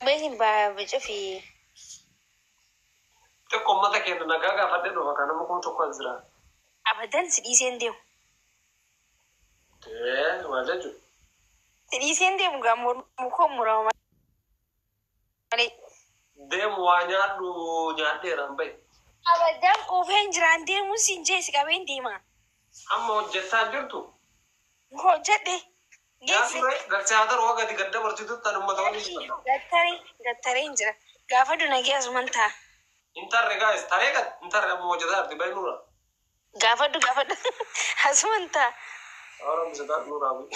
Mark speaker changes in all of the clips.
Speaker 1: بيتي بجا في
Speaker 2: تقوم متى كنا نجاga فدنا وكان ممكن تقول زرا
Speaker 1: أبدا سديسين ديو
Speaker 2: ما جاجو
Speaker 1: سديسين ديو مغامر مكمل مالي
Speaker 2: ديم وانيادو نيادي رامبي
Speaker 1: أبدا كوفين جران ديو مسين جيس كابين ديما
Speaker 2: أما جتا جرتو
Speaker 1: هو جدي
Speaker 2: جيسي قلت هذا روح قدي قدام برتدو تنو مدوني
Speaker 1: قترين جرا قافدو نجي أزمنتا
Speaker 2: انتر رجايز تريقة انتر موجودات تبين نورا
Speaker 1: قافدو أزمنتا
Speaker 2: orang bisa tak nurah bu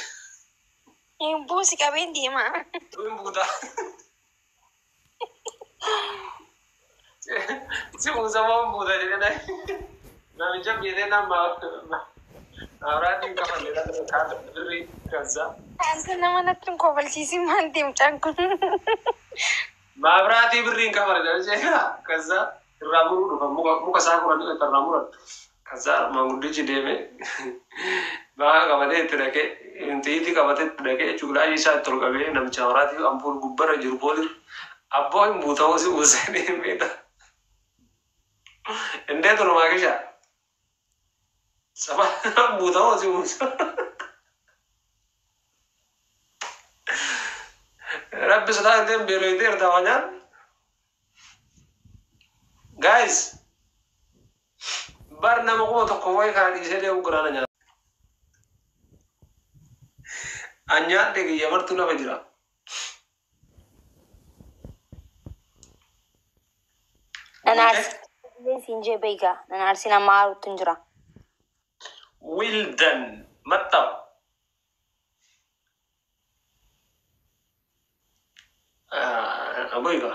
Speaker 1: Ibu si kawin dia mah.
Speaker 2: Tuh buta si sama buta jadi nih nah macam biasa nama orang yang kapan dia kan dari kerja
Speaker 1: Aku nama natum kobal sisi mantim cangkun.
Speaker 2: ma berarti beri kapan dari saya kerja ramuru muka saya kurang itu ramuru kerja mangudi cideme bah kapan itu dek inti kapan itu dek juga aja saya terus nam cawarati ampun gubbar jurbolir abbo yang buta sih usaha ini beda ende tuh rumah kisah sama buta sih usaha Rabbi sudah itu belo itu tertawanya guys bar nama ko to kowai kan ise de ugrana nya anya de yamar tuna bajira
Speaker 1: Nanas sinje bega nanas sina maru tunjura
Speaker 2: wildan matta aboiga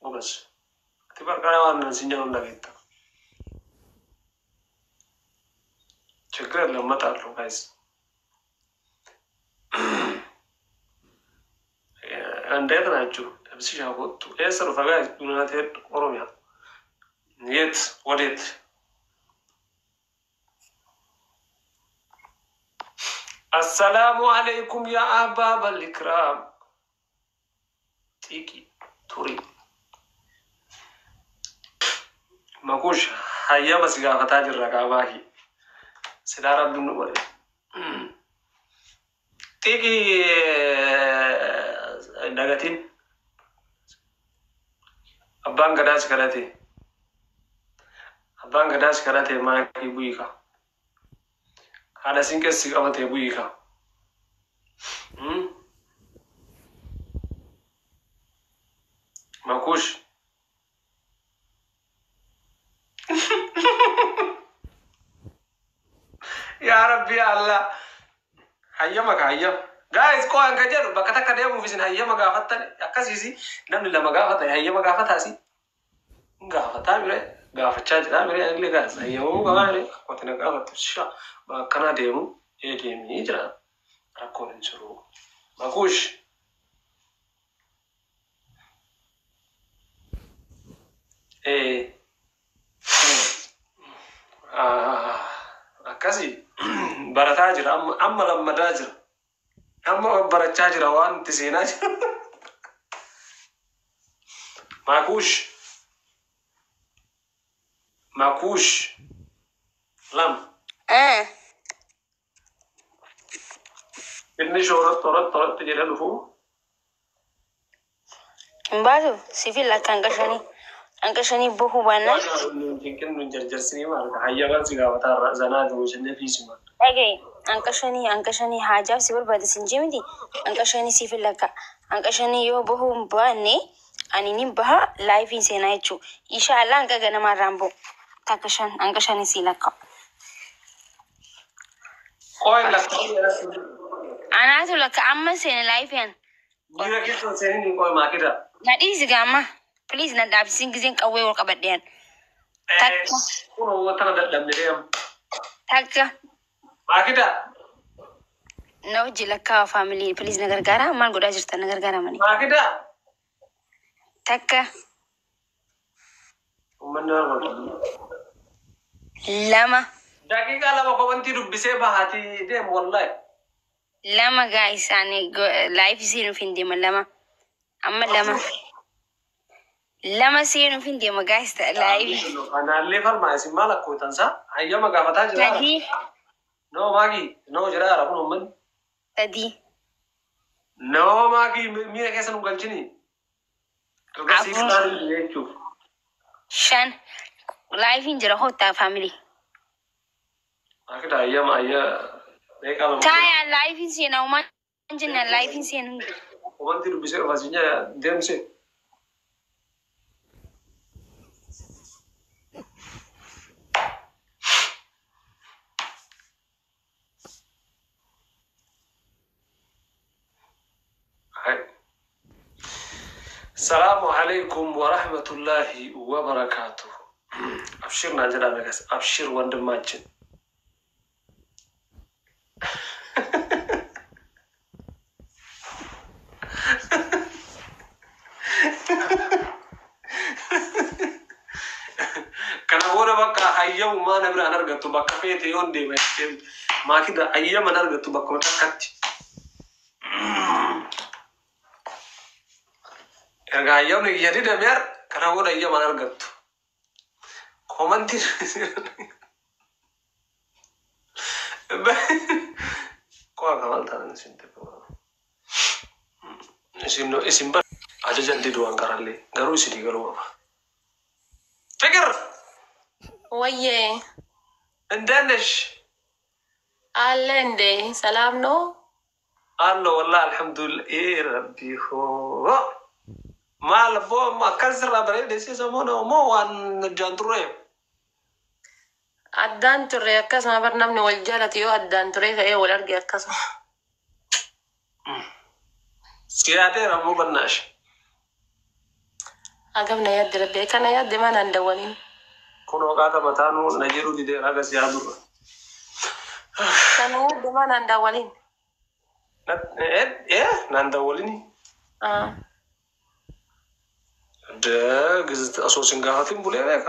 Speaker 2: bos tiba karawan sinja unda kita cekar lamma ta lo guys ande kana chu tabsi shago to esar faga dunana te oromia niyet wadit assalamu alaikum ya ahbab al-ikram tiki turi makush hayya bas gafata jirra ka bahi sidara dunu bare tiki dagatin abang gadas karate ma ki buika ada singke sigabate buika makush ya rabbi allah hayya maka hayya guys ko an gajeru bakata kada mu fisin hayya maga fatta akasisi namni la maga fatta hayya maga fatta si gafata mire gafacha jira mire agle gas hayya mu ga mire ko tana ga fatta sha ba kana de mu e de mi jira rakon churu makush akasi barata jira amma lamma dajira amma baracha jira wan tisina makush lam inni torat jira lufu
Speaker 1: Baru sivil angkashani bohu bana
Speaker 2: mungkin menjarjar sini mah hayya kan sih gak tahu zana tuh jenisnya fisma
Speaker 1: okay angkashani haja sivil pada sinjimdi angkashani sivil laka angkashani yo bohu bane anini baha live in senaichu inshallah angka gana marambo angkashani silaka
Speaker 2: koi laka
Speaker 1: ana tu laka amma sen live yan
Speaker 2: dia gitu sini koi makira
Speaker 1: nadi sigama please na dab singizin kawe wal kabadian takka
Speaker 2: kuno wata da damdem
Speaker 1: takka
Speaker 2: makida
Speaker 1: no jilaka family please na gargara man goda jirta na gargara mani
Speaker 2: makida
Speaker 1: takka
Speaker 2: umana
Speaker 1: lama
Speaker 2: dakika lama ko wanti dubbise bahati dem wallahi
Speaker 1: lama guys ani live zero findi lama amma lama seenu fin deema guys ta live
Speaker 2: Anallee falmaa isin maal akkootansa hayyama gaafataa jira.
Speaker 1: tadi
Speaker 2: No maagi no jira kun umman.
Speaker 1: tadi
Speaker 2: No maagi miira keessa nu galchini. Turga siiftaan jechuuf.
Speaker 1: shan live in jira hota family
Speaker 2: Akita hayyama ayya beekama.
Speaker 1: taya live in seena uma jinna live in seena
Speaker 2: Wanti dubbisee ofaasinya deemse. السلام عليكم ورحمة الله وبركاته. أبشرنا جدا بس أبشر وندماجن. Kana booda bakka hayyamu maa na biraan argattu bakka feete yoon deeme maa kida hayyama na argattu bakkuma takkatti. Erga hayyamni kiyya didame ar kana booda hayyama na argattu. Komantiin koo kamal tanan isin isin bar ajajan diduan karallee garuu isinii galuu qaba. Fikir
Speaker 3: Oye,
Speaker 2: እንደነሽ
Speaker 3: alende, salam no?
Speaker 2: አለ ወላሂ አልሐምዱሊላህ ረቢ ሆ ማል ቦ ማከስራ በሬ ደስ ሰሞኑ ሞ ዋን ጃንጥሮ
Speaker 3: Addan turre akkasuma bar namni wal jaalatu yoo addaan ture ta'ee wal arge akkasuma.
Speaker 2: ሲያቴ ረሙ በናሽ
Speaker 3: Agam na yaadde rabbi kana yaadde mana hin dawwaliin.
Speaker 2: ኩኖ ቃተ መታኑ ነጅሩ ዲዴ ራገ ሲያዱር
Speaker 3: Kana yaadde mana hin dawwaliin.
Speaker 2: ናንደወልኒ ግዝት አሶሲን ጋፋቲን ቡሌ ቤካ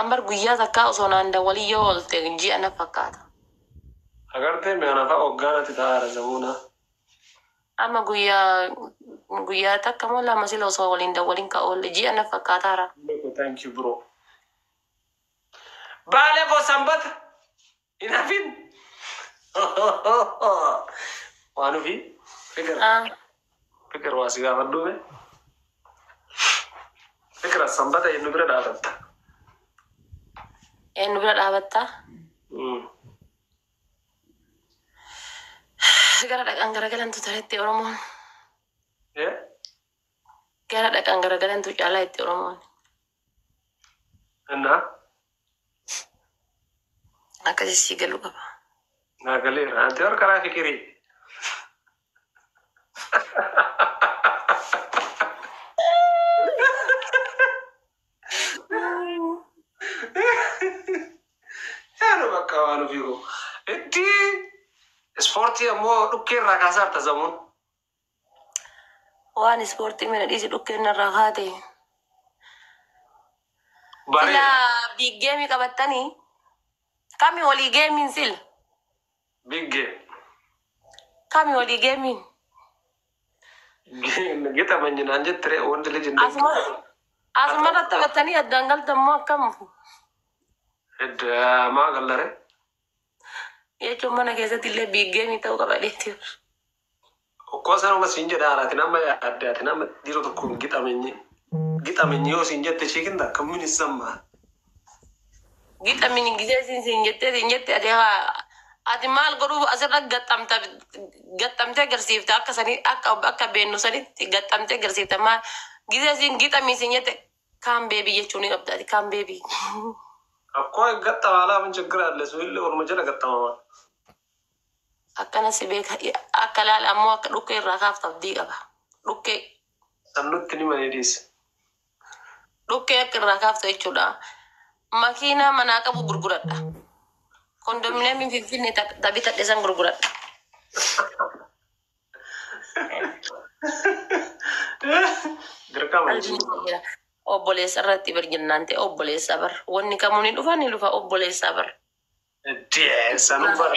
Speaker 3: Ambar guyyaa takkaa osoo naan dawwalii yoo oolte ji'a na fakkaata.
Speaker 2: አገርቴ ሚያናፋ ኦጋናት ታረ ዘሙና
Speaker 3: Amma guyyaa takka moo lama sila osoo waliin dawwaliin ka oolle ji'a na fakkaataara.
Speaker 2: ታንክ ዩ ብሮ ባሌ ኮ ሰንበት ኢናፊን ዋኑ ፊ ፍቅር ፍቅር ዋሲ ጋፈዱሜ ፍቅር ሰንበት የኑ ብረ ዳተታ
Speaker 3: Eenyu bira dhaabattaa? Gara dhaqaan garagalantu tareetti Oromoon. Gara dhaqaan garagalantu caalaa itti Oromoon.
Speaker 2: እና
Speaker 3: Akkasii sii galuu qaba.
Speaker 2: ናገሌራ አንተ ወርቀራ ፍቅሪ ያኑ በቃ ዋኑ ፊጎ እዲ ስፖርት ሞ ዱኬራ ካሳርተ ዘሙን
Speaker 3: Waan ispoortii mina dhiisi dhukkeen irraa kaate.
Speaker 2: ባሬ
Speaker 3: Sila biiggeemii qabattanii kami walii geemiin sil
Speaker 2: ቢግ
Speaker 3: kami walii geemiin
Speaker 2: ጌጠመኝና እንጀት ትሬ ወንድ ልጅ
Speaker 3: asumarra taphattanii addaan galtammoo akkam
Speaker 2: ማ ገለረ
Speaker 3: jechuun mana keessatti illee biiggeemii ta'uu qaba dheetii.
Speaker 2: Kosanuma sinjedhaaraati nama addaati nama dhiira tokkoon gixamenyi yoo sin jette shiikinta kammin sammaa.
Speaker 3: Gixamini gisee siin jette ati maal godhuu asirra gaxxamtee agarsiifte akka sanii akka beennu sanitti gaxxamtee agarsiifte maal gisee siin gixamii siin jette kaan beebii jechuun ni qabdaati kaan beebii.
Speaker 2: Akkoo gaxxamaalaa min ችግር አለ ሰው illee orma jala gaxxamamaa.
Speaker 3: Akkana si beeka akka laala ammoo akka dhukkee irraa kaaftu abdii qaba. Dhukkee
Speaker 2: Sannutti ni maneedis.
Speaker 3: akka irraa kaaftu jechuudha. Makiinaa manaa qabu gurguradha. Kondominiyeemiin Finfinnee bitadhe san gurguradha.
Speaker 2: Dirqama
Speaker 3: Obboleessa irratti barjannaan ta'e obboleessa bar. Wanni kamuu ni dhufa ni dhufa obboleessa bar.
Speaker 2: sanuu bara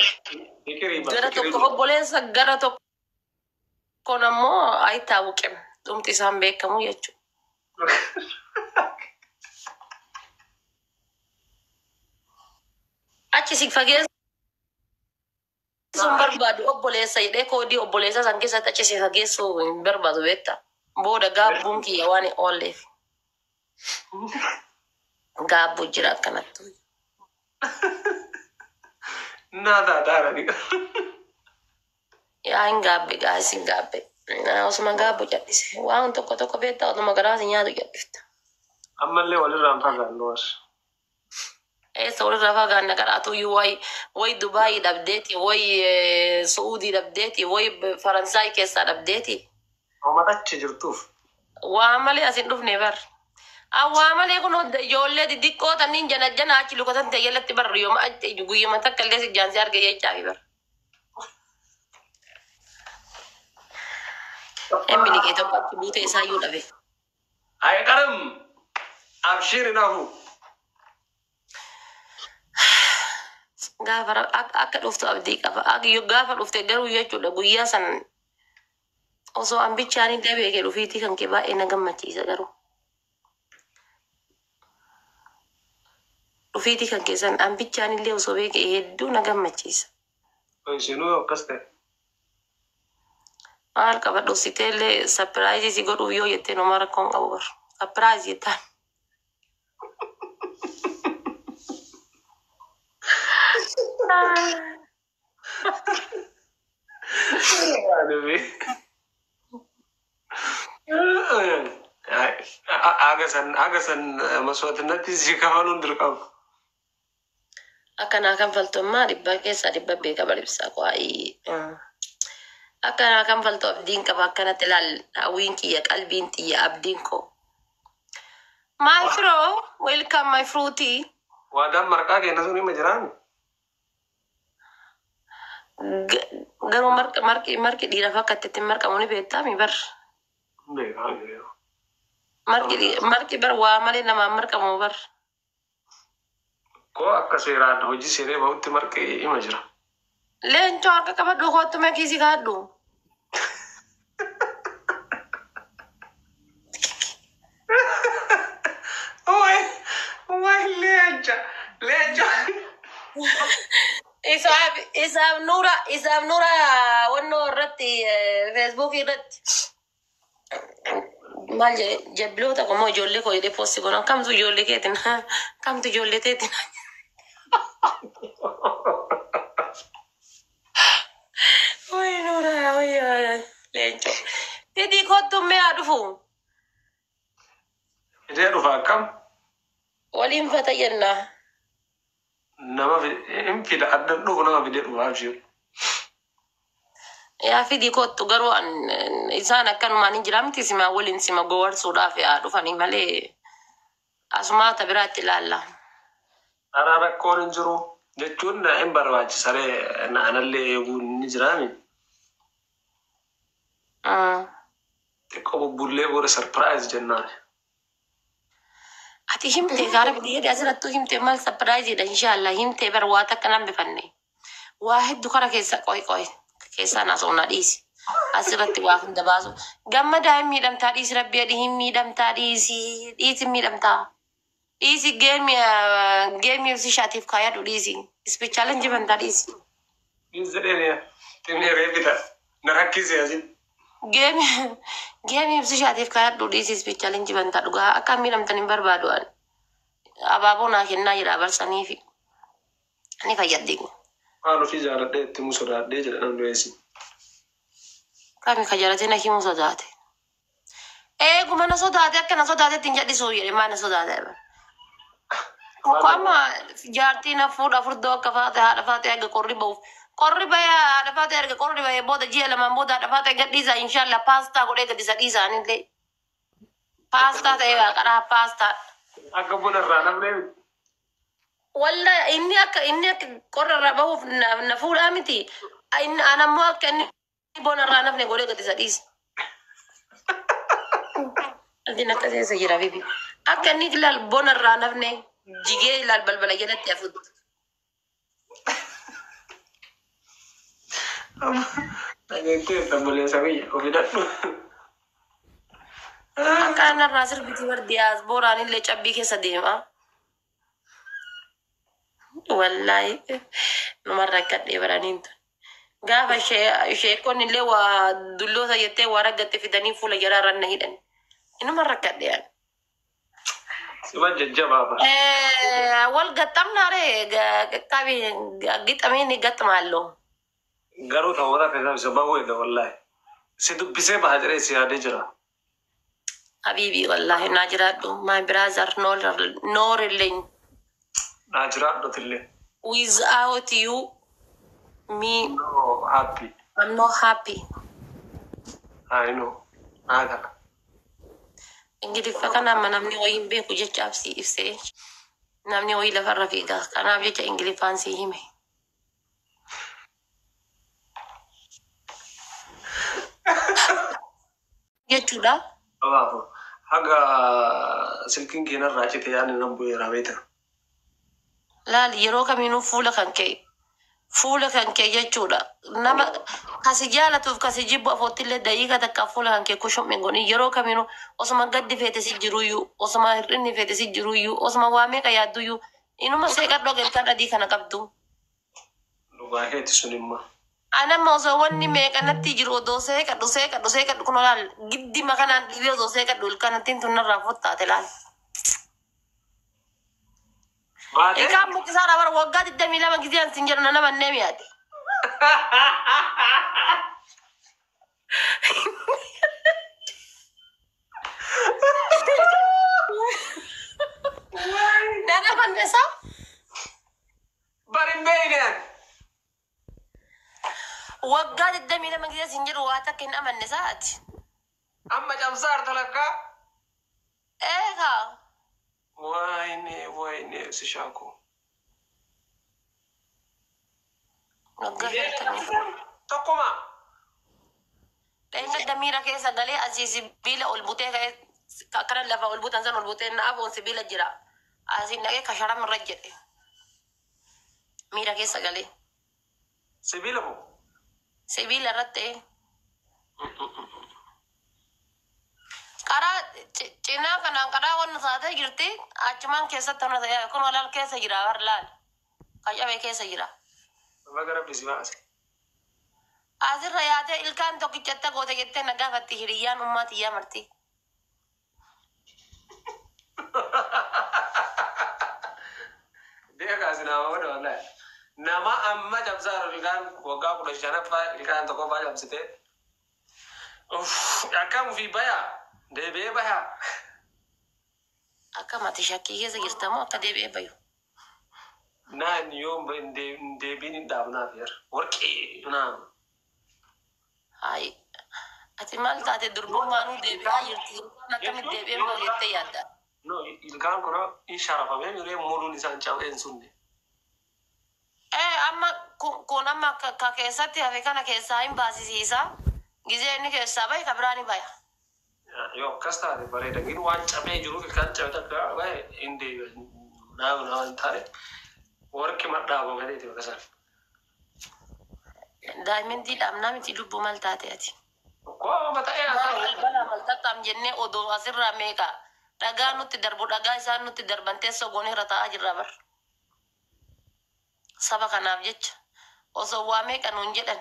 Speaker 2: fikirii bara
Speaker 3: Gara tokko obboleessa gara tokko. kun ammoo ayitaawuqem dhumti isaan beekamu jechuudha. Achi si fageessu sun barbaadu obboleessa jedhee koodii obboleessa san keessatti achi si fageessu hin barbaadu beekta. Booda gaabbuun kiyya waan oolleef. Gaabbu jira akkanattu.
Speaker 2: Nada darani.
Speaker 3: Yaa hin gaabbe gaas hin gaabbe. Osuma gaabbu jal'ise. Waan tokko beektaa otuma garaasi nyaatu jal'ifta.
Speaker 2: Ammallee walirraan fagaannu as.
Speaker 3: Eessa walirraa fagaanna garaatuyyuu wayi Dubaayii dhabdeeti, wayi Suudii dhabdeeti, wayi Faransaay keessaa dhabdeeti.
Speaker 2: Omatachi jirtuuf.
Speaker 3: Waa malee asin dhufne bar. Waa malee kun ijoollee xixiqqoo tanniin jana achi lukatan ta'e jalatti barri yooma guyyuma takka illee si jaansee arge jechaafi bar. Emmi liqee tokko achi buute isaayyuu dhabe.
Speaker 2: Ay qaram abshiri nahu.
Speaker 3: Gaafa akka dhuftu abdii qaba. Gaafa dhufte garuu jechuudha guyyaa san osoo an bichaan illee beekee dhufiitii kan kee baay'ee na gammachiisa garuu. Dhufiitii kan keessan an bichaan illee osoo beekee hedduu na gammachiisa.
Speaker 2: Isinuu akkas ta'e.
Speaker 3: Maal qaba dhuftee illee sapiraayizii si godhuuf yoo jettee nomaa rakkoon qabu bar. Sapiraayizii jettaan.
Speaker 2: Agasan masootinatti si kafaluun dirqama.
Speaker 3: Akkanaa kan faltummaa dhibbaa keessaa dhibba beeka balibsaa qo'aayii. Akkanaa kan faltu abdiin qaba akkanatti ilaal hawwiin kiyya qalbiin xiyya abdiin koo. My bro, welcome my fruity.
Speaker 2: Waadaan marqaa kenna sun hima jiraami.
Speaker 3: Garuu marqi dhiira fakkatti marqamu ni beektaami bar. Marqi bar waa malee namaan marqamu bar.
Speaker 2: Koo akka seeraan hojii seenee bahutti marqee hima jira.
Speaker 3: Leencoo harka qabadhu koottuma kiisii kaadhu.
Speaker 2: Leenca.
Speaker 3: Isaaf nuura wannoo irratti Facebook irratti maal jedhe jabbiloota qomoo ijoollee koo jedhee poosti godhan kamtu ijoollee keetiin kamtu ijoollee teetiin. Wayi nuura wayi leenco. Titi kottummee haa dhufu.
Speaker 2: Idee dhufa akkam?
Speaker 3: Waliin fata jennaa.
Speaker 2: Nama hin fida addan dhufu nama fidee dhufaaf jiru.
Speaker 3: Yaa fidii kottu garuu isaan akkanumaan hin jira miti sima waliin sima gowwarsuudhaaf yaa dhufanii malee asumaata biraatti ilaalla.
Speaker 2: Karaa rakkoon hin jiru jechuun hin barbaachisaree anallee eeguun ni jiraami. Xiqqoo bubbullee booda sarpiraayiz jennaan.
Speaker 3: Ati himte gaara biyya asirrattuu himte maal sapiraayiziidha inshaallah himte bar waa takka nan bifanne. Waa hedduu kara keessa qoy keessaa naasoo dhiisi. Asirratti waa hunda baasu. Gammadaa hin miidhamtaa dhiisi rabbi adii hin miidhamtaa dhiisi miidhamtaa. Dhiisi geemii ibsishaatiif kaayadhu dhiisi. Ispichaaleen jibantaa dhiisi.
Speaker 2: Dhiisi dheeriya. Xinni reeffita. Na rakkisee asin.
Speaker 3: Geemii ibsishaatiif kaayadhu dhiisi ispichaaleen jibantaa dhugaa akka miidhamtan hin barbaadu. Abaaboo naa kennaa jira barsaniifi. Ni fayyadde.
Speaker 2: Waan ofii jaaladhee itti mu sodaadhee jedha namni weessi.
Speaker 3: Kami kajalatee na himu sodaate. Eeguma na sodaate akka na sodaatetti hin jedhisuu jedhe maa na sodaate. Ko amma jaartii na fuudha furdoo akka faate haadha faate erga qorri ba'uuf. Qorri ba'ee haadha faate erga qorri ba'ee booda ji'a lamaan booda haadha faate gadhiisa inshaallah paastaa godhee gadisa dhiisaanillee. Paastaa ta'ee waaqaraa paastaa.
Speaker 2: Akka buna irraa namni
Speaker 3: Walla inni akka qorra irraa bahuuf na fuudhaa miti. Anammoo akka inni bona irraa nafne godhee gadisa dhiisa. Altiin akka seessa jira bibi. Akka inni ilaal bona irraa nafne jigee ilaal balbala jalatti hafuutu.
Speaker 2: Dhageettii dabaleessa biyya ofii dadhu.
Speaker 3: Akka narraa sirbitii bar diyaaspooraan illee cabbii keessa deema. Wallaahi numarra akkadhee baraniintu. Gaafa sheekonni illee waa dulloota jettee waa raggatte fidanii fuula jaraa irra na hidhan. Inumarra akkadhee ani.
Speaker 2: Sima jajjabaa bara.
Speaker 3: Wal gaxxamnaare qabi gixamee ni gaxxamaallo.
Speaker 2: Garuu ta'oota keessaa isa baay'ee wallaahi. Si dubbisee baha jedhee si yaadee jira.
Speaker 3: Habibi wallahi naa jiraadhu. My brother no relation.
Speaker 2: Naa jiraadhu tillee.
Speaker 3: Without you, me,
Speaker 2: No happy.
Speaker 3: I'm not happy.
Speaker 2: I know. Naa kana.
Speaker 3: Ingiliffa kanaaf namni wayiin beeku jechaaf si ibsee namni wayii lafarra fiigaa kanaaf jecha ingiliffaan si hime. Jechuudha.
Speaker 2: Abaafu haga silkiin keenarraa cite yaadni nan bu'eera beekta.
Speaker 3: Laali yeroo kamiinuu fuula kan kee jechuudha. Nama kasi jaalatuuf kasi jibbu afoottillee daqiiqa takka fuula kan kee kushummi goni yeroo kamiinuu osuma gaddi feete si jiruyyuu osuma hir'inni feete si jiruyyuu osuma waa meeqa yaadduyyuu inuma seeqadhoo galkaan adii kana qabdu.
Speaker 2: Dhugaa keeti sun immoo.
Speaker 3: Anamma osoo wanni meeqanatti jiru odoo seeqadhu kun olaal giddi makanaan dhibee osoo seeqadhu ilkanattiin tunnarraa fottaate laal.
Speaker 2: Baatee?
Speaker 3: Ilkaan mukkisaadha bara waggaa 22 giseen sin jedhu nama annee miyaate. Nana Vanessa?
Speaker 2: Bari beeynen.
Speaker 3: Waggaa 22 giseen sin jedhu waa takka hin amanne saati.
Speaker 2: Amma cabsaar talakkaa.
Speaker 3: Eegaa.
Speaker 2: Wayne si shaako.
Speaker 3: Waggaa 22.
Speaker 2: Tokkuma.
Speaker 3: Dheenga damiira keessa galee asii sibiila ol butee ka'ee akkana lafa ol butan san ol butee naafoon sibiila jira. Asiin dhaqee kasharam irra jedhe. Miira keessa galee.
Speaker 2: Sibiila moo?
Speaker 3: Sibiila irratti karaa cinaa kanaan karaa wanna taatee jirti achumaan keessatti wanna ta'e kun walaal keessa jira war laal qayyabee keessa jira.
Speaker 2: Nama gara bisi baase.
Speaker 3: Asirra yaatee ilkaan tokkichatta goote jettee na gaafatti hiriyyaan ummaatiyyaa marti.
Speaker 2: Beekaa si nama wada wallahi. Nama amma cabsaar ilkaan waggaa 15 ilkaan tokkoffaa cabsitee. Akkam fi bayaa. Deebi'ee bayaa.
Speaker 3: Akka mati shakkii keessa jirtamoo akka deebi'ee bayu.
Speaker 2: Naan yoom deebiin hin dhaabnaaf yer. Warqee naam.
Speaker 3: Hayi. Ati maal taate durbummaanuu deebi'aa jirti. Akkamitti deebi'ee bayu jettee yaadda.
Speaker 2: No, ilkaan kun in sharafamee miree muduun isaan cabeen sunne.
Speaker 3: Amma kun amma ka keessatti hafe kana keessaa hin baasisiisa. Gizee inni keessaa bahe ka biraan hin baya.
Speaker 2: Yoo akkas taate bareeda. Gin waan cabee jiru ilkaan cabe takka bahe hin deebi'an. Nama hin taane. Warqi madhaaba galeeti bakka
Speaker 3: Daa'immantii dhaabnaa miti lubbuu maal taate ati.
Speaker 2: Koo mata'ee haa ta'u.
Speaker 3: Balbala maltattaam jennee odoo asirraa meeqa dhagaa nutti darbu dhagaa isaan nutti darban teessoo goonee irra taa'aa jirra bar. Saba kanaaf jecha osoo waa meeqa nuun jedhan.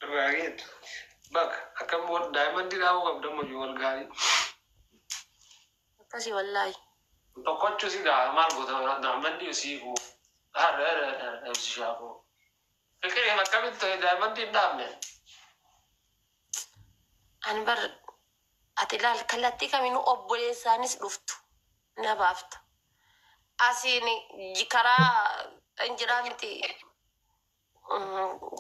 Speaker 2: Raageet. Bakka akkam daa'immantii dhaabuu qabdamu iyyuu wal gaarii.
Speaker 3: Akkasii wallaahi.
Speaker 2: Tokkochu si gaa maal goota daa'immantii si ku har'a si shaakoo. Fikiri akkamitti ta'e daa'immantii hin dhaabne.
Speaker 3: Ani bar ati laal kallattii kamiinuu obboleessaanis dhuftu na baafta. Asiin karaa injiraa miti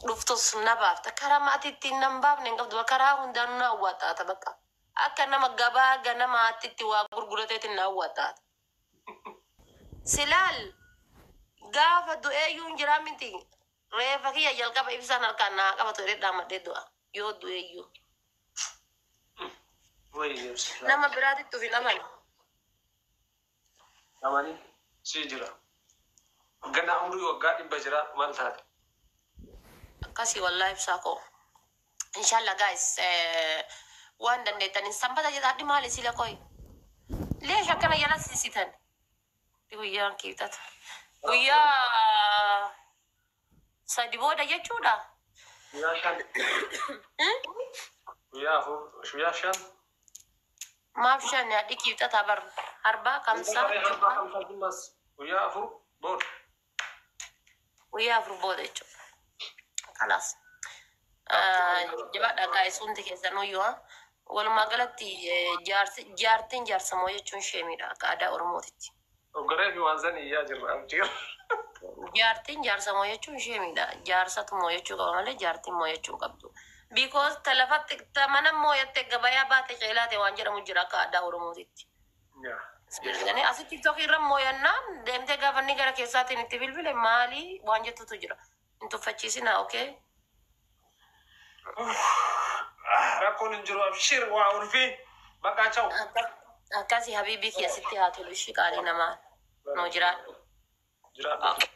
Speaker 3: dhuftus na baafta. Karaa maatiitti nan baafne hin qabdu karaa hundaanuu na hawwaataata bakka. Akka nama gabaa ganamaatitti waa gurgurateetiin na hawwaataata. Silaal gaafa du'eeyyuu injiraa miti reefa kiyya jalqaba ibsaan harkaan naa qabatu jedhee dhaamadhee du'a yoo du'eeyyuu. Nama biraatitti ufin amanu.
Speaker 2: Amani si jira. Ganna umri waggaa 100 jira maal taate?
Speaker 3: Akkasii wallahi ibsaa koo. Inshallah guys, waan dandeettaniin sanbata jedhaadhi maali sila koy. Leesh akkana jala siisitan. Guyyaan kiibxata. Guyyaa sadi booda jechuudha.
Speaker 2: Guyyaa 5. Guyyaa 5.
Speaker 3: Maaf 5 yaadhi kiibxata bar harbaa kamsaa.
Speaker 2: Guyyaa 4 booda.
Speaker 3: Guyyaa 4 booda jechuudha. Kalaas. Jabaadha guys hundi keessanuu yoo walumaa galatti jaartiin jaarsamoo jechuun sheemiidha akka aadaa Oromootitti.
Speaker 2: Oggaree fi waan san iyyaa jirra.
Speaker 3: Jaartiin jaarsamoo jechuun sheemiidha. Jaarsatu moo jechuu qaba malee jaartiin moo jechuu qabdu. Because talafatti mana mooyatte gabayaa baate ceelaate waan jedhamu jira akka aadaa Oromootitti. Gani asitti TikTok irra mooyannaan deemtee gaafanni gara keessaatiin itti bilbile maali waan jettutu jira. Hin tuffachiisinaa okay?
Speaker 2: Rakkoon hin jiru abshir waa urfii bakka chawu.
Speaker 3: Akkasii habiibii keessatti haa tolu ishii qaalii namaa noo jiraadhu.
Speaker 2: Jiraadhu.